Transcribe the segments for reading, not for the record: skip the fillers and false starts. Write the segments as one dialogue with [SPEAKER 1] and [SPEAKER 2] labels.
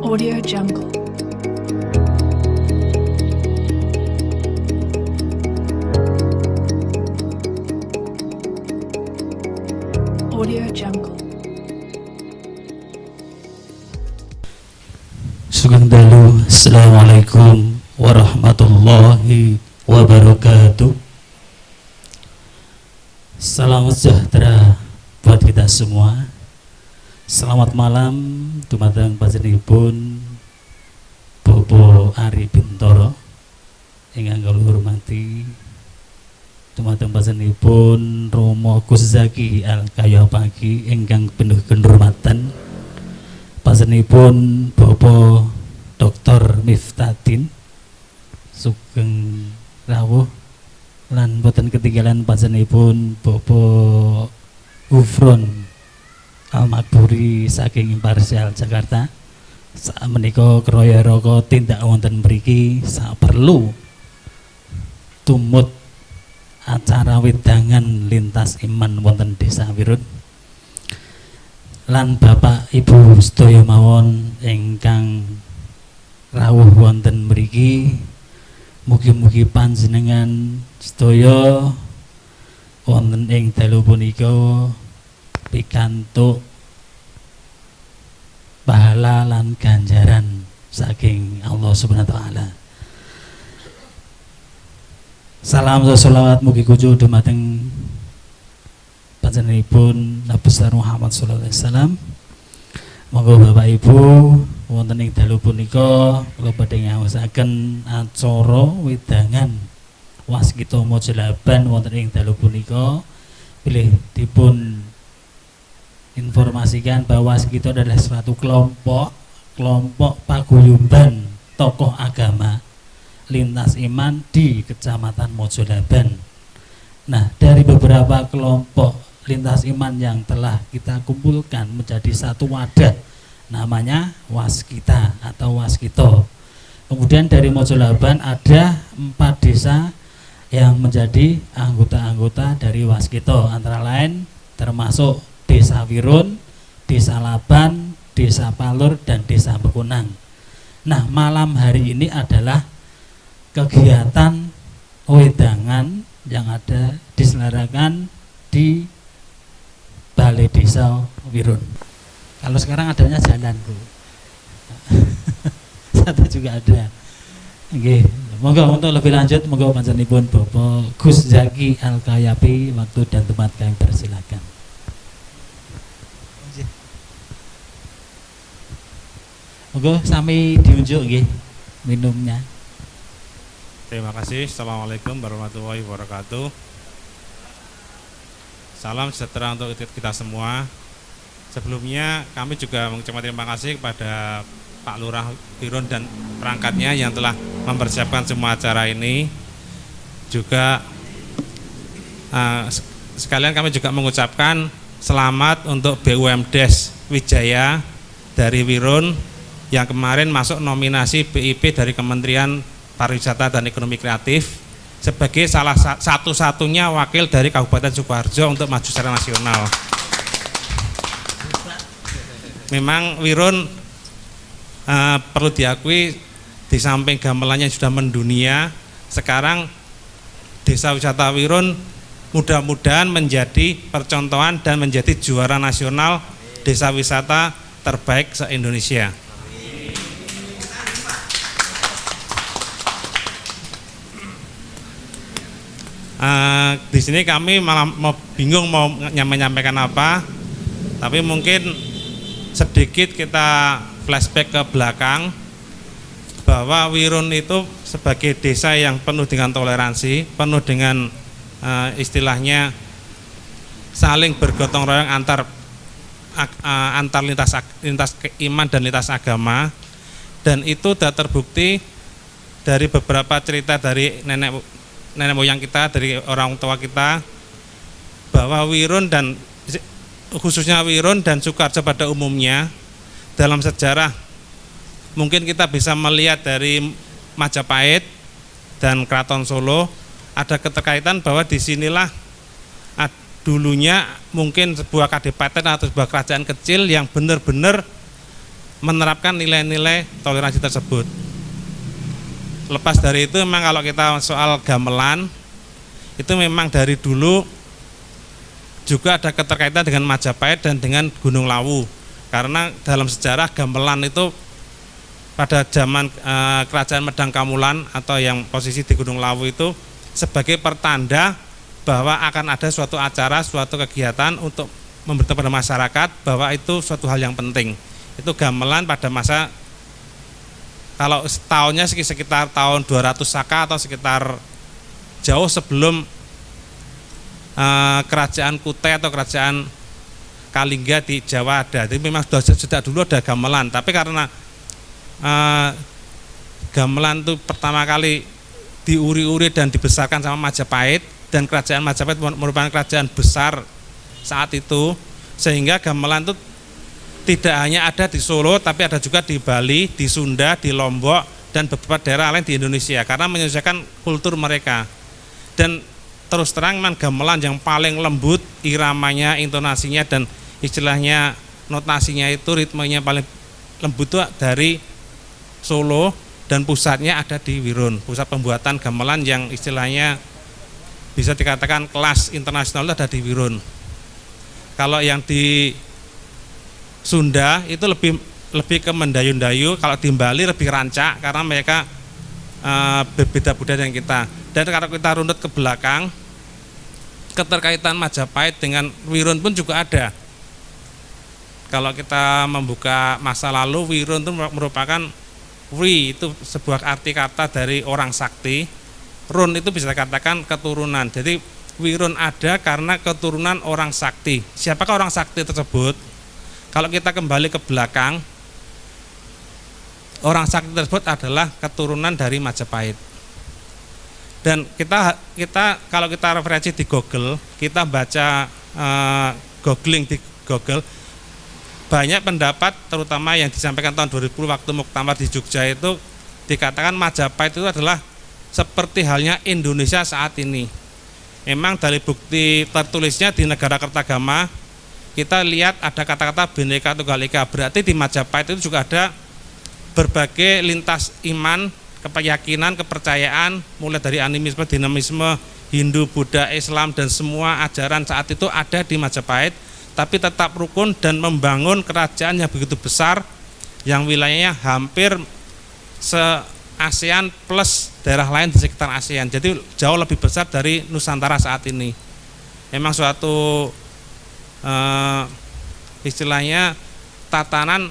[SPEAKER 1] Audio Jungle. Audio Jungle.
[SPEAKER 2] Sugeng dalu, assalamualaikum warahmatullahi wabarakatuh. Salam sejahtera buat kita semua. Selamat malam dumateng panjenenganipun Bobo Ari Bintoro ingkang kula hormati, dumateng panjenenganipun Romo Gus Zaki Al-Kayapaki ingkang penuh kenhormatan, panjenenganipun Bapak Dr. Miftadin sugeng rawuh, lan boten ketinggalan panjenenganipun Bapak Gufron Al-Makburi saking Imparsial Jakarta. Sakmenika kroya raka tindak wonten mriki saperlu tumut acara wedangan lintas iman wonten Desa Wirun, lan Bapak Ibu sedaya mawon ingkang rawuh wonten mriki, mugi-mugi panjenengan sedaya wonten ing dalu punika pikantuk pahala lan ganjaran saking Allah Subhanahu wa taala. Salam sholawat mugi kucu dumateng panjenenganipun Nabi besar Muhammad sallallahu alaihi wasallam. Monggo Bapak Ibu wonten ing dalu punika kula badhe ngaosaken acara wedangan waskita Mojolaban wonten ing dalu punika bilih dipun informasikan bahwa kita adalah suatu kelompok paguyuban tokoh agama lintas iman di Kecamatan Mojolaban. Nah, dari beberapa kelompok lintas iman yang telah kita kumpulkan menjadi satu wadah, namanya Waskita atau Waskito. Kemudian dari Mojolaban ada 4 desa yang menjadi anggota-anggota dari Waskito, antara lain termasuk Desa Wirun, Desa Laban, Desa Palur, dan Desa Bekunang. Nah, malam hari ini adalah kegiatan wedangan yang ada diselenggarakan di Balai Desa Wirun. Kalau sekarang adanya jalan, Bu. Satu juga ada. Oke, monggo untuk lebih lanjut monggo panjenenganipun Bapak Gus Zaki Al-Kayapi, waktu dan tempat kami persilakan. Monggo sami diunjuk nggih minumnya.
[SPEAKER 3] Terima kasih. Assalamualaikum warahmatullahi wabarakatuh. Salam sejahtera untuk kita semua. Sebelumnya kami juga mengucapkan terima kasih kepada Pak Lurah Wirun dan perangkatnya yang telah mempersiapkan semua acara ini. Juga sekalian kami juga mengucapkan selamat untuk BUMDes Wijaya dari Wirun yang kemarin masuk nominasi BIP dari Kementerian Pariwisata dan Ekonomi Kreatif sebagai salah satu-satunya wakil dari Kabupaten Sukoharjo untuk maju secara nasional. Memang Wirun perlu diakui, di samping gamelannya sudah mendunia, sekarang Desa Wisata Wirun mudah-mudahan menjadi percontohan dan menjadi juara nasional desa wisata terbaik se-Indonesia. Di sini kami malah bingung mau menyampaikan apa, tapi mungkin sedikit kita flashback ke belakang bahwa Wirun itu sebagai desa yang penuh dengan toleransi, penuh dengan istilahnya saling bergotong royong antar lintas iman dan lintas agama, dan itu sudah terbukti dari beberapa cerita dari nenek moyang kita, dari orang tua kita, bahwa Wirun dan khususnya Wirun dan Sukoharjo pada umumnya dalam sejarah mungkin kita bisa melihat dari Majapahit dan Keraton Solo ada keterkaitan bahwa disinilah dulunya mungkin sebuah kadipaten atau sebuah kerajaan kecil yang benar-benar menerapkan nilai-nilai toleransi tersebut. Lepas dari itu memang kalau kita soal gamelan itu memang dari dulu juga ada keterkaitan dengan Majapahit dan dengan Gunung Lawu. Karena dalam sejarah gamelan itu pada zaman kerajaan Medang Kamulan atau yang posisi di Gunung Lawu itu sebagai pertanda bahwa akan ada suatu acara, suatu kegiatan untuk memberitahu pada masyarakat bahwa itu suatu hal yang penting. Itu gamelan pada masa kalau tahunnya sekitar tahun 200 Saka atau sekitar jauh sebelum kerajaan Kutai atau kerajaan Kalingga di Jawa ada. Jadi memang sejak dulu ada gamelan, tapi karena gamelan itu pertama kali diuri-uri dan dibesarkan sama Majapahit, dan kerajaan Majapahit merupakan kerajaan besar saat itu, sehingga gamelan itu tidak hanya ada di Solo tapi ada juga di Bali, di Sunda, di Lombok dan beberapa daerah lain di Indonesia karena menyesuaikan kultur mereka. Dan terus terang memang gamelan yang paling lembut iramanya, intonasinya dan istilahnya notasinya itu ritmenya paling lembut itu dari Solo, dan pusatnya ada di Wirun. Pusat pembuatan gamelan yang istilahnya bisa dikatakan kelas internasional itu ada di Wirun. Kalau yang di Sunda itu lebih ke mendayu-dayu, kalau di Bali lebih rancak karena mereka berbeda budaya dengan kita. Dan kalau kita runut ke belakang, keterkaitan Majapahit dengan Wirun pun juga ada. Kalau kita membuka masa lalu, Wirun itu merupakan Wi itu sebuah arti kata dari orang sakti, Run itu bisa dikatakan keturunan. Jadi Wirun ada karena keturunan orang sakti. Siapakah orang sakti tersebut? Kalau kita kembali ke belakang, orang sakti tersebut adalah keturunan dari Majapahit. Dan kita kalau kita referensi di Google, kita baca googling di Google, banyak pendapat terutama yang disampaikan tahun 2000 waktu muktamar di Jogja itu dikatakan Majapahit itu adalah seperti halnya Indonesia saat ini. Memang dari bukti tertulisnya di Negara Kertagama kita lihat ada kata-kata Bhinneka Tunggal Ika, berarti di Majapahit itu juga ada berbagai lintas iman, keyakinan, kepercayaan, mulai dari animisme, dinamisme, Hindu, Buddha, Islam dan semua ajaran saat itu ada di Majapahit, tapi tetap rukun dan membangun kerajaan yang begitu besar yang wilayahnya hampir se-ASEAN plus daerah lain di sekitar ASEAN. Jadi jauh lebih besar dari Nusantara saat ini. Memang suatu istilahnya tatanan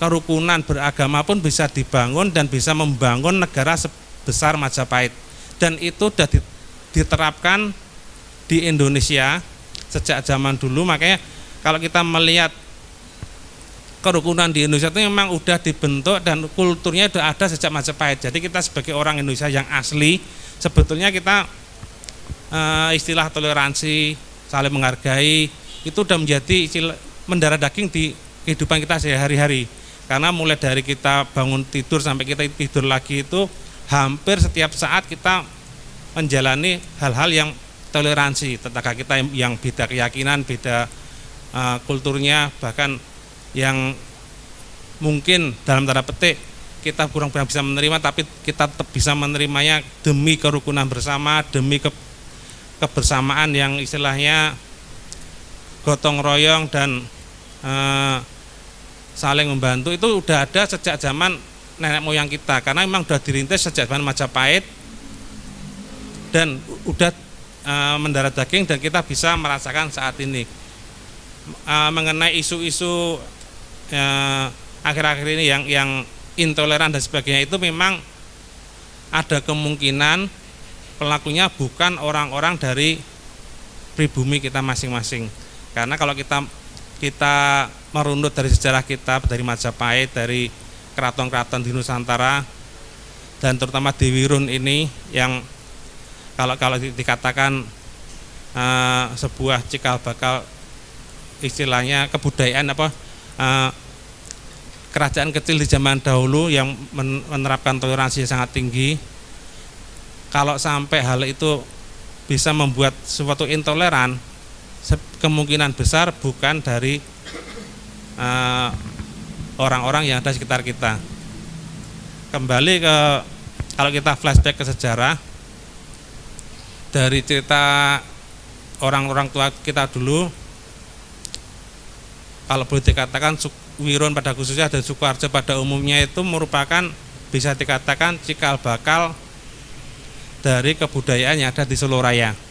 [SPEAKER 3] kerukunan beragama pun bisa dibangun dan bisa membangun negara sebesar Majapahit, dan itu sudah diterapkan di Indonesia sejak zaman dulu. Makanya kalau kita melihat kerukunan di Indonesia itu memang sudah dibentuk dan kulturnya sudah ada sejak Majapahit. Jadi kita sebagai orang Indonesia yang asli sebetulnya kita istilah toleransi, saling menghargai itu sudah menjadi mendarah daging di kehidupan kita sehari-hari. Karena mulai dari kita bangun tidur sampai kita tidur lagi itu hampir setiap saat kita menjalani hal-hal yang toleransi. Tetangga kita yang beda keyakinan, beda kulturnya, bahkan yang mungkin dalam tanda petik kita kurang bisa menerima, tapi kita tetap bisa menerimanya demi kerukunan bersama, demi kebersamaan yang istilahnya gotong royong dan saling membantu. Itu sudah ada sejak zaman nenek moyang kita, karena memang sudah dirintis sejak zaman Majapahit dan sudah mendarah daging dan kita bisa merasakan saat ini. Mengenai isu-isu akhir-akhir ini yang intoleran dan sebagainya, itu memang ada kemungkinan pelakunya bukan orang-orang dari pribumi kita masing-masing. Karena kalau kita merunut dari sejarah kita, dari Majapahit, dari keraton-keraton di Nusantara dan terutama di Wirun ini yang kalau dikatakan sebuah cikal bakal istilahnya kebudayaan kerajaan kecil di zaman dahulu yang menerapkan toleransi yang sangat tinggi. Kalau sampai hal itu bisa membuat suatu intoleran, kemungkinan besar bukan dari orang-orang yang ada di sekitar kita. Kembali ke, kalau kita flashback ke sejarah, dari cerita orang-orang tua kita dulu, kalau boleh dikatakan Wirun pada khususnya dan Sukoharjo pada umumnya itu merupakan, bisa dikatakan cikal bakal dari kebudayaan yang ada di Solo Raya.